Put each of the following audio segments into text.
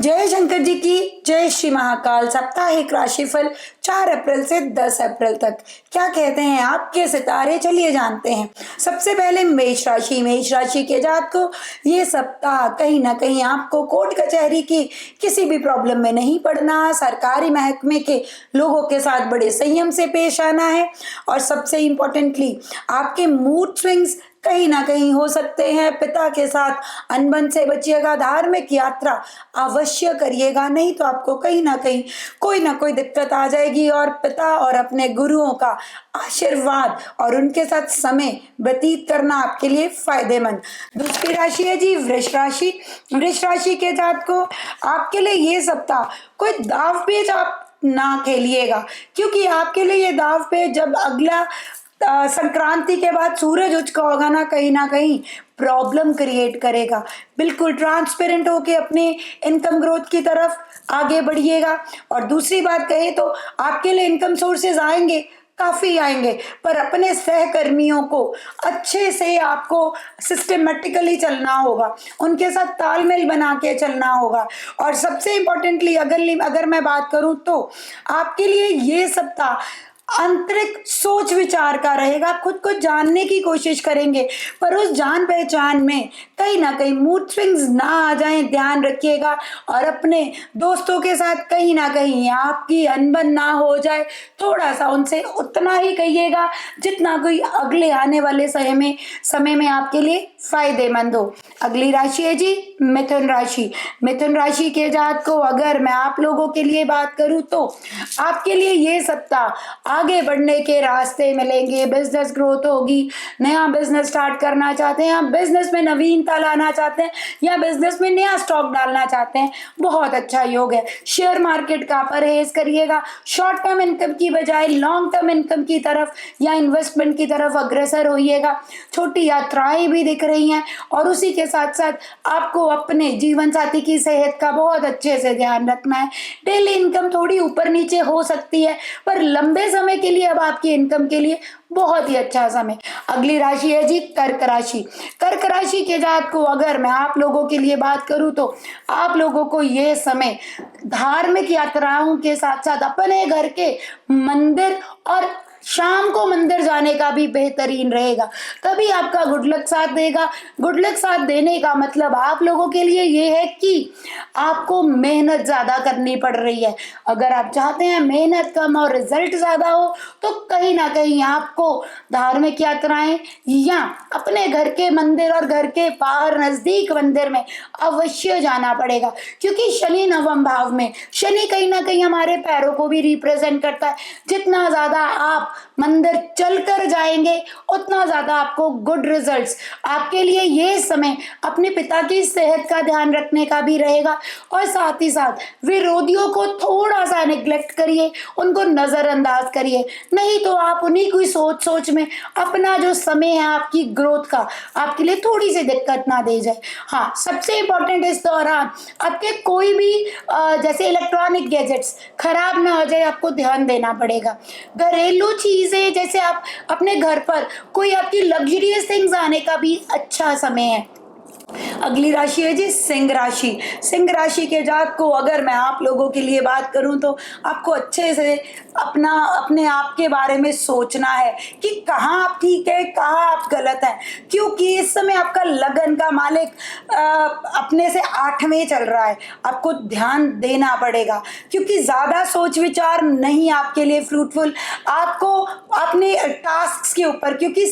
जय शंकर जी की जय। श्री महाकाल। साप्ताहिक राशिफल 4 अप्रैल से 10 अप्रैल तक क्या कहते हैं आपके सितारे, चलिए जानते हैं। सबसे पहले मेष राशि। मेष राशि के जात को ये सप्ताह कहीं ना कहीं आपको कोर्ट कचहरी की किसी भी प्रॉब्लम में नहीं पड़ना, सरकारी महकमे के लोगों के साथ बड़े संयम से पेश आना है और सबसे इम्पोर्टेंटली आपके मूड स्विंग्स कहीं ना कहीं हो सकते हैं। पिता के साथ अनबन से बचिएगा। धार्मिक यात्रा अवश्य करिएगा, नहीं तो आपको कहीं ना कोई दिक्कत आ जाएगी। और पिता और अपने गुरुओं का आशीर्वाद और उनके साथ समय व्यतीत करना आपके लिए फायदेमंद। दूसरी राशि है जी वृष राशि। वृष राशि के जात को आपके लिए ये सप्ताह कोई दाव पेच आप ना खेलिएगा, क्योंकि आपके लिए ये दाव पेच जब अगला संक्रांति के बाद सूरज उच्च का होगा ना कहीं प्रॉब्लम क्रिएट करेगा। बिल्कुल ट्रांसपेरेंट होके अपने इनकम ग्रोथ की तरफ आगे बढ़िएगा। और दूसरी बात कहे तो आपके लिए इनकम सोर्सेज आएंगे, काफी आएंगे, पर अपने सहकर्मियों को अच्छे से आपको सिस्टमेटिकली चलना होगा, उनके साथ तालमेल बना के चलना होगा। और सबसे इम्पोर्टेंटली अगर मैं बात करूं तो आपके लिए ये सप्ताह आंतरिक सोच विचार का रहेगा। खुद को जानने की कोशिश करेंगे, पर उस जान पहचान में कहीं ना कहीं मूड स्विंग्स ना आ जाएं, ध्यान रखिएगा। और अपने दोस्तों के साथ कहीं ना कहीं आपकी अनबन ना हो जाए, थोड़ा सा उनसे उतना ही कहिएगा जितना कोई अगले आने वाले समय में आपके लिए फायदेमंद हो। अगली राशि है जी मिथुन राशि। मिथुन राशि के जात को अगर मैं आप लोगों के लिए बात करूं तो आपके लिए ये सप्ताह आगे बढ़ने के रास्ते मिलेंगे। बिजनेस ग्रोथ होगी, नया बिजनेस स्टार्ट करना चाहते हैं, बिजनेस में नवीनता लाना चाहते हैं या बिजनेस में नया स्टॉक डालना चाहते हैं, बहुत अच्छा योग है। शेयर मार्केट का परहेज करिएगा। शॉर्ट टर्म इनकम की बजाय लॉन्ग टर्म इनकम की तरफ या इन्वेस्टमेंट की तरफ अग्रसर होइएगा। छोटी यात्राएं भी दिख रही हैं और उसी के साथ साथ आपको अपने जीवन साथी की सेहत का बहुत अच्छे से ध्यान रखना है। डेली इनकम थोड़ी ऊपर नीचे हो सकती है, पर लंबे समय के लिए अब आपकी इनकम के लिए बहुत ही अच्छा समय। अगली राशि है जी कर्क राशि। कर्क राशि के जात को अगर मैं आप लोगों के लिए बात करूं तो आप लोगों को ये समय धार्मिक यात्राओं के साथ साथ अपने घर के मंदिर और शाम को मंदिर जाने का भी बेहतरीन रहेगा, तभी आपका गुड लक साथ देगा। गुड लक साथ देने का मतलब आप लोगों के लिए ये है कि आपको मेहनत ज्यादा करनी पड़ रही है। अगर आप चाहते हैं मेहनत कम और रिजल्ट ज्यादा हो तो कहीं ना कहीं आपको धार्मिक यात्राएं या अपने घर के मंदिर और घर के बाहर नजदीक मंदिर में अवश्य जाना पड़ेगा, क्योंकि शनि नवम भाव में, शनि कहीं ना कहीं हमारे पैरों को भी रिप्रेजेंट करता है। जितना ज्यादा आप मंदिर चलकर जाएंगे उतना ज्यादा आपको गुड रिजल्ट्स। आपके लिए ये समय अपने पिता की सेहत का ध्यान रखने का भी रहेगा और साथ ही साथ विरोधियों को थोड़ा सा निग्लेक्ट करिए, उनको नजरअंदाज करिए, नहीं तो आप उन्हीं की सोच में अपना जो समय है आपकी ग्रोथ का आपके लिए थोड़ी सी दिक्कत ना दे जाए। हाँ, सबसे इंपॉर्टेंट इस दौरान आपके कोई भी जैसे इलेक्ट्रॉनिक गैजेट्स खराब ना हो जाए, आपको ध्यान देना पड़ेगा। घरेलू चीजें जैसे आप अपने घर पर कोई आपकी लग्जरियस थिंग्स आने का भी अच्छा समय है। अगली राशि है जी सिंह राशि। सिंह राशि के जात को अगर मैं आप लोगों के लिए बात करूं तो आपको अच्छे से अपने आप के बारे में सोचना है कि कहाँ आप ठीक है, कहाँ आप गलत हैं, क्योंकि इस समय आपका लगन का मालिक अपने से 8वें चल रहा है। आपको ध्यान देना पड़ेगा क्योंकि ज्यादा सोच विचार नहीं आपके लिए फ्रूटफुल। आपको अपने टास्क के ऊपर, क्योंकि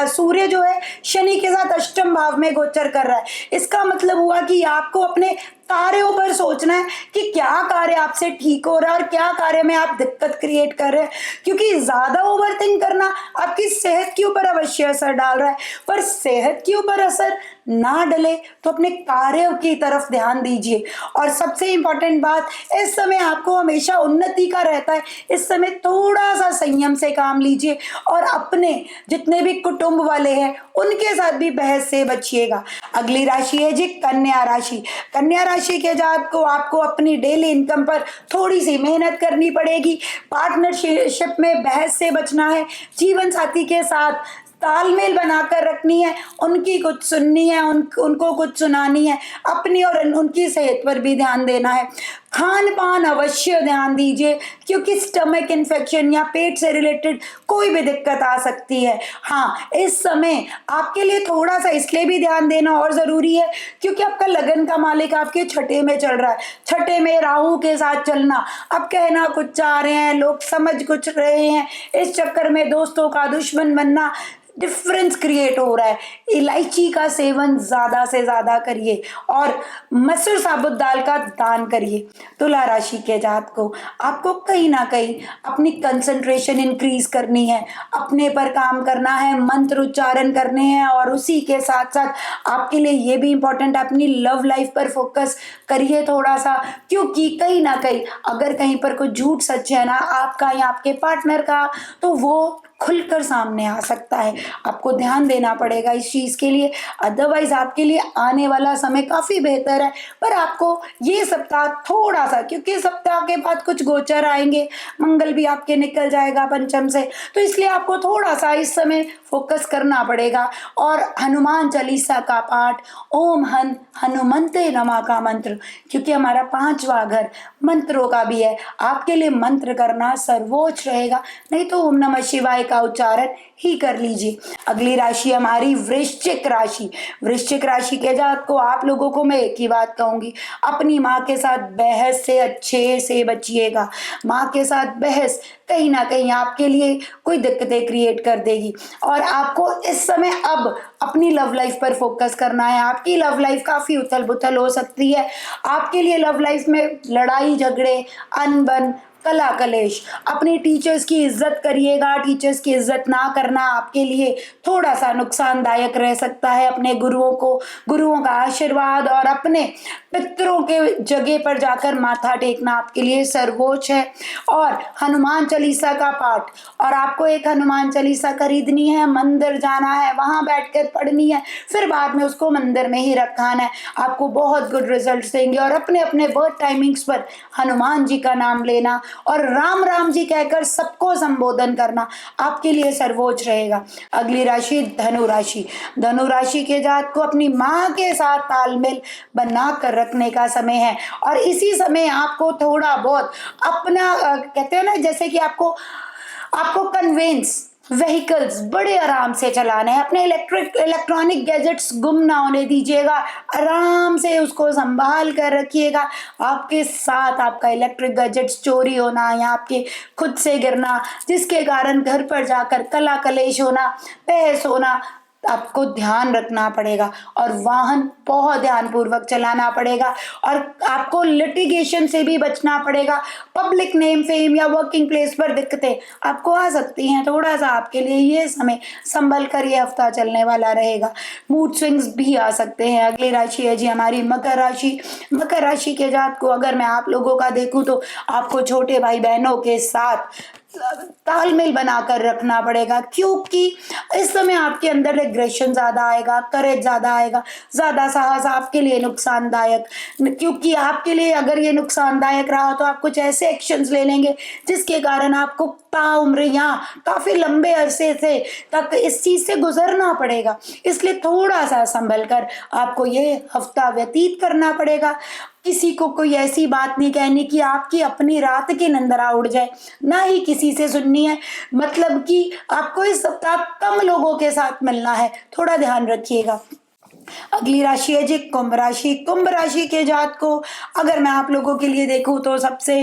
सूर्य जो है शनि के साथ अष्टम भाव में गोचर कर रहा है, इसका मतलब हुआ कि आपको अपने कार्यों पर सोचना है कि क्या कार्य आपसे ठीक हो रहा है और क्या कार्य में आप दिक्कत क्रिएट कर रहे हैं, क्योंकि ज्यादा ओवरथिंक करना आपकी सेहत के ऊपर अवश्य असर डाल रहा है। पर सेहत के ऊपर असर ना डले तो अपने कार्यों की तरफ ध्यान दीजिए। और सबसे इंपॉर्टेंट बात, इस समय आपको हमेशा उन्नति का रहता है, इस समय थोड़ा सा संयम से काम लीजिए और अपने जितने भी कुटुंब वाले हैं उनके साथ भी बहस से बचिएगा। अगली राशि है जी कन्या राशि। कन्या राशि के जात को आपको अपनी डेली इनकम पर थोड़ी सी मेहनत करनी पड़ेगी। पार्टनरशिप में बहस से बचना है। जीवन साथी के साथ तालमेल बनाकर रखनी है, उनकी कुछ सुननी है, उनको कुछ सुनानी है, अपनी और उनकी सेहत पर भी ध्यान देना है। खान पान अवश्य ध्यान दीजिए, क्योंकि स्टमक इन्फेक्शन या पेट से रिलेटेड कोई भी दिक्कत आ सकती है। हाँ, इस समय आपके लिए थोड़ा सा इसलिए भी ध्यान देना और जरूरी है क्योंकि आपका लगन का मालिक आपके छठे में चल रहा है। छठे में राहु के साथ चलना, अब कहना कुछ चाह रहे हैं, लोग समझ कुछ रहे हैं, इस चक्कर में दोस्तों का दुश्मन बनना, डिफरेंस क्रिएट हो रहा है। इलायची का सेवन ज्यादा से ज्यादा करिए और मसूर साबुत दाल का दान करिए। तुला राशि के जात को आपको कहीं ना कहीं अपनी कंसंट्रेशन इंक्रीज करनी है, अपने पर काम करना है, मंत्र उच्चारण करने हैं और उसी के साथ साथ आपके लिए ये भी इंपॉर्टेंट है, अपनी लव लाइफ पर फोकस करिए थोड़ा सा, क्योंकि कहीं ना कहीं अगर कहीं पर कोई झूठ सच है ना आपका या आपके पार्टनर का, तो वो खुलकर सामने आ सकता है। आपको ध्यान देना पड़ेगा इस चीज के लिए, अदरवाइज आपके लिए आने वाला समय काफी बेहतर है। पर आपको ये सप्ताह थोड़ा सा, क्योंकि सप्ताह के बाद कुछ गोचर आएंगे, मंगल भी आपके निकल जाएगा पंचम से, तो इसलिए आपको थोड़ा सा इस समय फोकस करना पड़ेगा। और हनुमान चालीसा का पाठ, ओम हनुमंते नमः का मंत्र, क्योंकि हमारा 5वां घर मंत्रों का भी है, आपके लिए मंत्र करना सर्वोच्च रहेगा। नहीं तो ओम नमः शिवाय का उच्चारण ही कर लीजिए। अगली राशि हमारी वृश्चिक राशि। वृश्चिक राशि के जात को आप लोगों को मैं एक ही बात कहूंगी, अपनी माँ के साथ बहस से अच्छे से बचिएगा। माँ के साथ बहस कहीं ना कहीं आपके लिए कोई दिक्कतें क्रिएट कर देगी और आपको इस समय अब अपनी लव लाइफ पर फोकस करना है। आपकी लव लाइफ काफी उथल पुथल हो सकती है, आपके लिए लव लाइफ में लड़ाई झगड़े, अनबन, कला कलेश। अपने टीचर्स की इज्जत करिएगा, टीचर्स की इज्जत ना करना आपके लिए थोड़ा सा नुकसानदायक रह सकता है। अपने गुरुओं का आशीर्वाद और अपने पितरों के जगह पर जाकर माथा टेकना आपके लिए सर्वोच्च है। और हनुमान चालीसा का पाठ, और आपको एक हनुमान चालीसा खरीदनी है, मंदिर जाना है, वहां बैठकर पढ़नी है, फिर बाद में उसको मंदिर में ही रखाना है। आपको बहुत गुड रिजल्ट्स देंगे। और अपने अपने बर्थ टाइमिंग्स पर हनुमान जी का नाम लेना और राम राम जी कहकर सबको संबोधन करना आपके लिए सर्वोच्च रहेगा। अगली राशि धनु राशि। धनु राशि के जात को अपनी माँ के साथ तालमेल बना कर रखने का समय है। और इसी समय आपको थोड़ा बहुत अपना कहते हैं ना, जैसे कि आपको कन्वेंस व्हीकल्स बड़े आराम से चलाने हैं, अपने इलेक्ट्रॉनिक गैजेट्स गुम ना होने दीजिएगा, आराम से उसको संभाल कर रखिएगा। आपके साथ आपका इलेक्ट्रिक गैजेट्स चोरी होना या आपके खुद से गिरना, जिसके कारण घर पर जाकर कला कलेश होना, बहस होना, आपको ध्यान रखना पड़ेगा। और वाहन बहुत ध्यान पूर्वक चलाना पड़ेगा और आपको लिटिगेशन से भी बचना पड़ेगा। पब्लिक नेम फेम या वर्किंग प्लेस पर दिक्कतें आपको आ सकती हैं, थोड़ा सा आपके लिए ये समय संभल कर ये हफ्ता चलने वाला रहेगा। मूड स्विंग्स भी आ सकते हैं। अगली राशि है जी हमारी मकर राशि। मकर राशि के जात को अगर मैं आप लोगों का देखूं तो आपको छोटे भाई बहनों के साथ तालमेल बनाकर रखना पड़ेगा, क्योंकि इस समय आपके अंदर एग्रेशन ज्यादा आएगा, करेज ज्यादा आएगा, ज्यादा साहस आपके लिए नुकसानदायक, क्योंकि आपके लिए अगर ये नुकसानदायक रहा तो आप कुछ ऐसे एक्शंस ले लेंगे जिसके कारण आपको ताउम्र या काफी लंबे अरसे से तक इस चीज से गुजरना पड़ेगा। इसलिए थोड़ा सा संभल कर आपको ये हफ्ता व्यतीत करना पड़ेगा। किसी को कोई ऐसी बात नहीं कहनी कि आपकी अपनी रात की निंद्रा उड़ जाए, ना ही किसी से सुननी है। मतलब कि आपको इस सप्ताह कम लोगों के साथ मिलना है, थोड़ा ध्यान रखिएगा। अगली राशि है जी कुंभ राशि। कुंभ राशि के जात को अगर मैं आप लोगों के लिए देखूं तो सबसे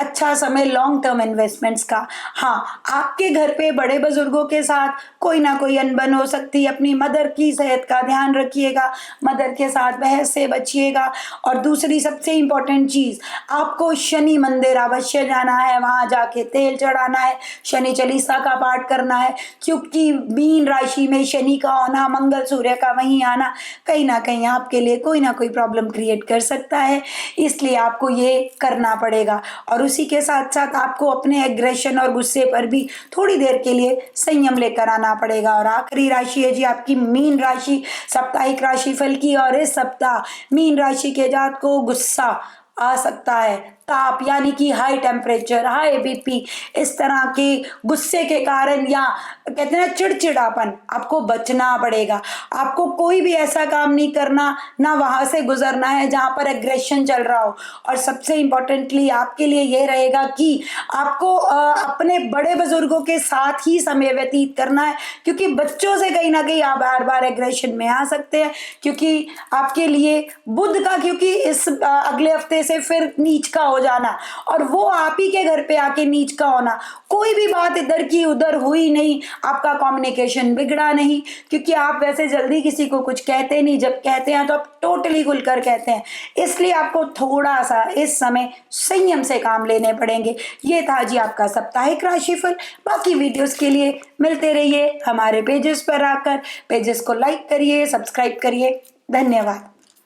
अच्छा समय लॉन्ग टर्म इन्वेस्टमेंट्स का। हाँ, आपके घर पे बड़े बुजुर्गों के साथ कोई ना कोई अनबन हो सकती है, अपनी मदर की सेहत का ध्यान रखिएगा, मदर के साथ बहस से बचिएगा। और दूसरी सबसे इंपॉर्टेंट चीज, आपको शनि मंदिर अवश्य जाना है, वहां जाके तेल चढ़ाना है, शनि चालीसा का पाठ करना है, क्योंकि मीन राशि में शनि का आना, मंगल सूर्य का वहीं आना कहीं ना कहीं आपके लिए कोई ना कोई प्रॉब्लम क्रिएट कर सकता है। इसलिए आपको ये करना पड़ेगा। और उसी के साथ साथ आपको अपने एग्रेशन और गुस्से पर भी थोड़ी देर के लिए संयम लेकर आना पड़ेगा। और आखिरी राशि है जी आपकी मीन राशि। साप्ताहिक राशिफल की, और इस सप्ताह मीन राशि के जात को गुस्सा आ सकता है। ताप यानी कि हाई टेम्परेचर, हाई बीपी, इस तरह के गुस्से के कारण या कहते हैं ना चिड़चिड़ापन, आपको बचना पड़ेगा। आपको कोई भी ऐसा काम नहीं करना, ना वहां से गुजरना है जहां पर एग्रेशन चल रहा हो। और सबसे इम्पोर्टेंटली आपके लिए ये रहेगा कि आपको अपने बड़े बुजुर्गों के साथ ही समय व्यतीत करना है, क्योंकि बच्चों से कहीं ना कहीं आप बार बार एग्रेशन में आ सकते हैं। क्योंकि आपके लिए बुध का, क्योंकि इस अगले हफ्ते से फिर नीच का हो जाना, और वो आप ही के घर पे आके नीच का होना, कोई भी बात इधर की उधर हुई नहीं, आपका कम्युनिकेशन बिगड़ा नहीं, क्योंकि आप वैसे जल्दी किसी को कुछ कहते नहीं, जब कहते हैं तो आप टोटली खुलकर कहते हैं। इसलिए आपको थोड़ा सा इस समय संयम से काम लेने पड़ेंगे। ये था जी आपका साप्ताहिक राशिफल। बाकी वीडियोस के लिए मिलते रहिए हमारे पेजेस पर आकर। पेजेस को लाइक करिए, सब्सक्राइब करिए। धन्यवाद।